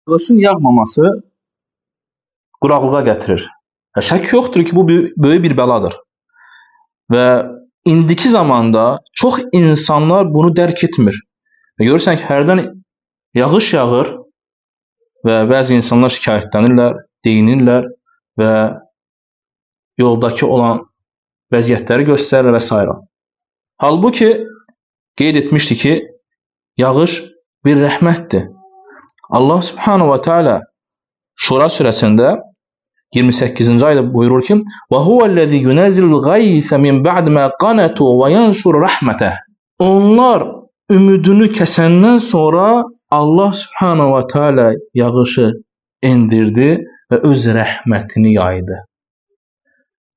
Yağışın yağmaması quraqlığa gətirir. Şək yoxdur ki, bu böyük bir bəladır. Və indiki zamanda çox insanlar bunu dərk etmir. Və görürsən ki, hərdən yağış yağır və bəzi insanlar şikayətlənirlər, deyinirlər və yoldakı olan vəziyyətləri göstərirlər və s. Halbuki qeyd etmişdi ki, yağış bir rəhmətdir. Allah subhanahu wa ta'ala Şura surəsində 28-ci ayda buyurur ki: "Və huvellezî yunazilul gayse min ba'd ma qanatu və yanşur rahmeteh." Onlar ümidini kəsəndən sonra Allah subhanahu wa ta'ala yağışı endirdi və öz rəhmətini yaydı.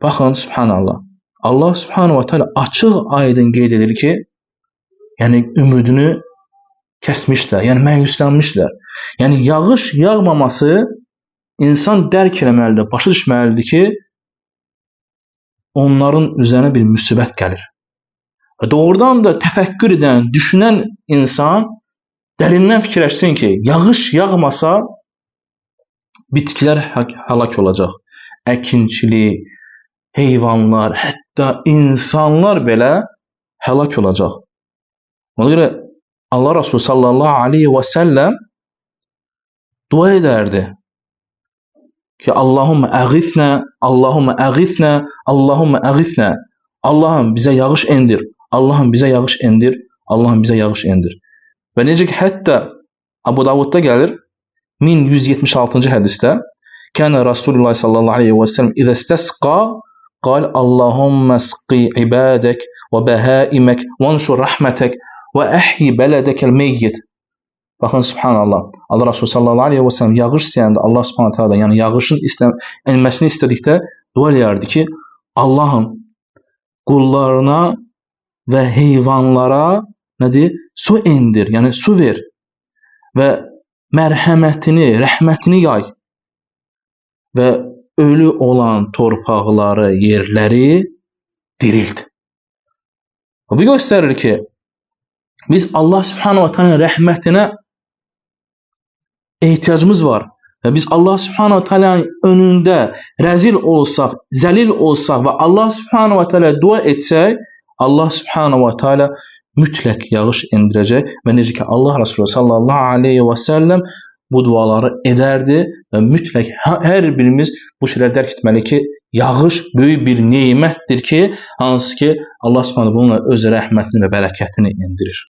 Baxın, subhanallah. Allah subhanahu wa ta'ala açıq aydın qeyd edir ki, yəni ümidini kəsmişlər, yəni məyuslanmışlar. Yəni yağış yağmaması insan dərk eləməlidir, başa düşməlidir ki, onların üzərinə bir müsibət gəlir. Və doğrudan da təfəkkür edən, düşünən insan dərindən fikirləşsin ki, yağış yağmasa bitkilər həlak olacaq. Əkinçilik, heyvanlar, hətta insanlar belə həlak olacaq. Ona görə Allah Resulü sallallahu aleyhi və səlləm dua edərdi ki, Allahümme əğithnə, Allahümme əğithnə, Allahümme əğithnə. Allahım bizə yağış endir, Allahım bizə yağış endir, Allahım bizə yağış endir. Və necə ki, hətta Abu Davudda gəlir, 1176-cı hədisdə, Kənə Rasulullah sallallahu aleyhi və səlləm İzə istəsqa, qal Allahümme əsqi ibadək və bəhaimək və anşur rəhmətək və əhyi bələdəkəl meyyid. Baxın, subhanallah. Allah Resulü sallallahu aleyhi və səlləm yağış istəyəndə Allah subhanahu ta'ala, yəni yağışın enməsini istədikdə dua edərdi ki, Allahım qullarına və heyvanlara nədir? Su endir, yəni su ver və mərhəmətini, rəhmətini yay və ölü olan torpaqları, yerləri dirilt. Bu göstərir ki, biz Allah subhanahu wa ta'ala rəhmətinə ehtiyacımız var. Və biz Allah subhanahu wa ta'ala önündə rəzil olsaq, zəlil olsaq və Allah subhanahu wa ta'ala dua etsək, Allah subhanahu wa ta'ala mütləq yağış endirəcək və necə ki Allah Resulü sallallahu aleyhi və səlləm bu duaları edərdi və mütləq hər birimiz bu şeyləri dərk etməli ki, yağış böyük bir nemətdir ki, hansı ki Allah subhanahu bununla öz rəhmətini və bərəkətini endirir.